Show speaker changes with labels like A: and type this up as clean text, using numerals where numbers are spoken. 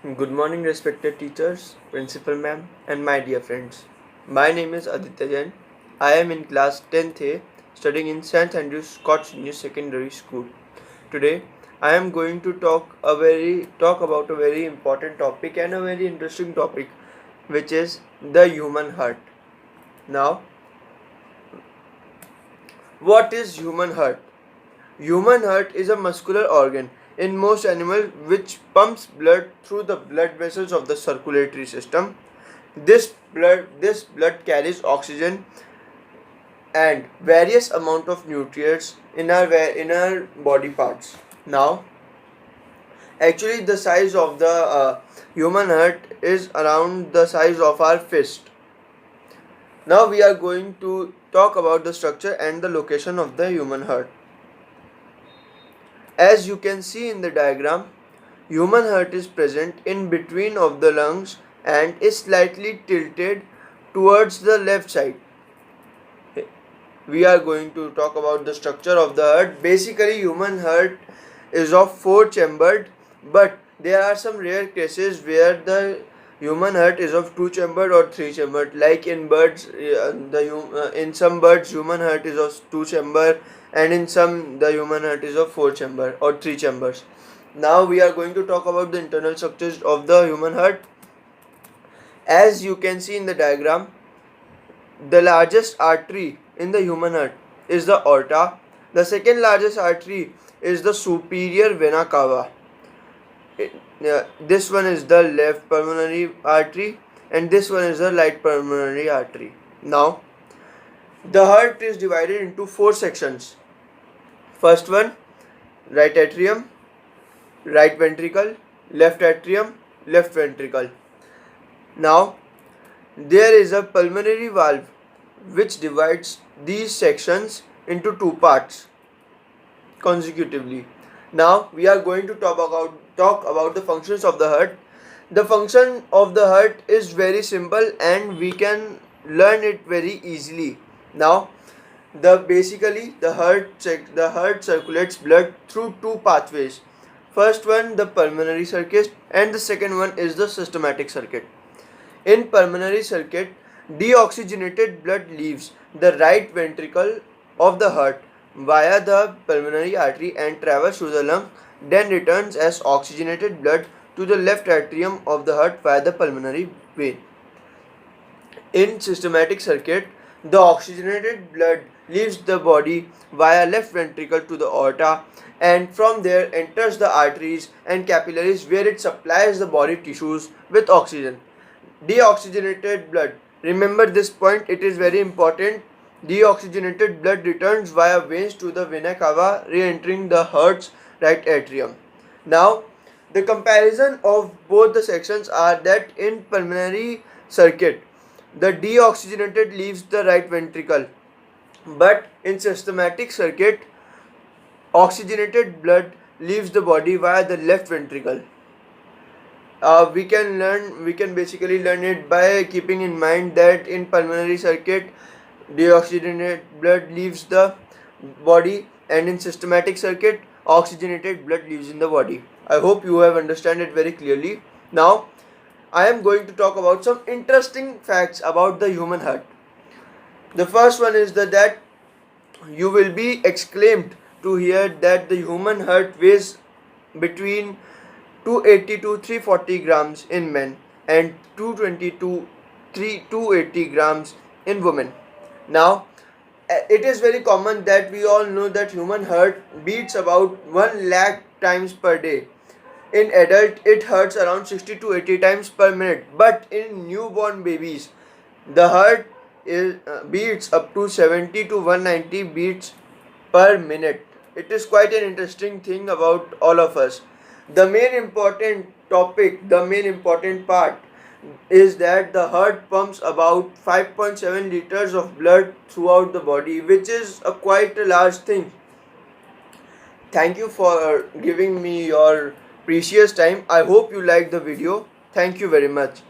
A: Good morning, respected teachers, principal ma'am, and my dear friends. My name is Aditya Jain. I am in class 10th A, studying in St. Andrews Scott Senior Secondary School. Today, I am going to talk about a very important topic and a very interesting topic, which is the human heart. Now, what is human heart? Human heart is a muscular organ in most animals which pumps blood through the blood vessels of the circulatory system. This blood carries oxygen and various amount of nutrients in our body parts. Now, actually, the size of the human heart is around the size of our fist. Now we are going to talk about the structure and the location of the human heart. As you can see in the diagram, human heart is present in between of the lungs and is slightly tilted towards the left side. We are going to talk about the structure of the heart. Basically, human heart is of four chambered, but there are some rare cases where the human heart is of two chambered or three chambered. Like in birds, in some birds human heart is of two chamber, and in some the human heart is of four chamber or three chambers. Now we are going to talk about the internal structures of the human heart. As you can see in the diagram, the largest artery in the human heart is the aorta. The second largest artery is the superior vena cava. This one is the left pulmonary artery, and this one is the right pulmonary artery. Now, the heart is divided into four sections. First one, right atrium, right ventricle, left atrium, left ventricle. Now, there is a pulmonary valve which divides these sections into two parts consecutively. Now we are going to talk about the functions of the heart. The function of the heart is very simple and we can learn it very easily. Now, the heart circulates blood through two pathways. First one, the pulmonary circuit, and the second one is the systematic circuit. In pulmonary circuit, deoxygenated blood leaves the right ventricle of the heart via the pulmonary artery and travels to the lung, then returns as oxygenated blood to the left atrium of the heart via the pulmonary vein. In systematic circuit, the oxygenated blood leaves the body via left ventricle to the aorta, and from there enters the arteries and capillaries where it supplies the body tissues with oxygen. Deoxygenated blood. Remember this point, it is very important. Deoxygenated blood returns via veins to the vena cava, re-entering the heart's right atrium. Now, the comparison of both the sections are that in pulmonary circuit, the deoxygenated leaves the right ventricle, but in systematic circuit, oxygenated blood leaves the body via the left ventricle. We can basically learn it by keeping in mind that in pulmonary circuit, deoxygenated blood leaves the body, and in systematic circuit, oxygenated blood leaves in the body. I hope you have understand it very clearly. Now I am going to talk about some interesting facts about the human heart. The first one is that you will be exclaimed to hear that the human heart weighs between 280 to 340 grams in men and 220 to 280 grams in women. Now, it is very common that we all know that human heart beats about 1 lakh times per day. In adult, it hurts around 60 to 80 times per minute. But in newborn babies, the heart beats up to 70 to 190 beats per minute. It is quite an interesting thing about all of us. The main important topic, the main important part is that the heart pumps about 5.7 liters of blood throughout the body, which is a quite a large thing. Thank you for giving me your precious time. I hope you liked the video. Thank you very much.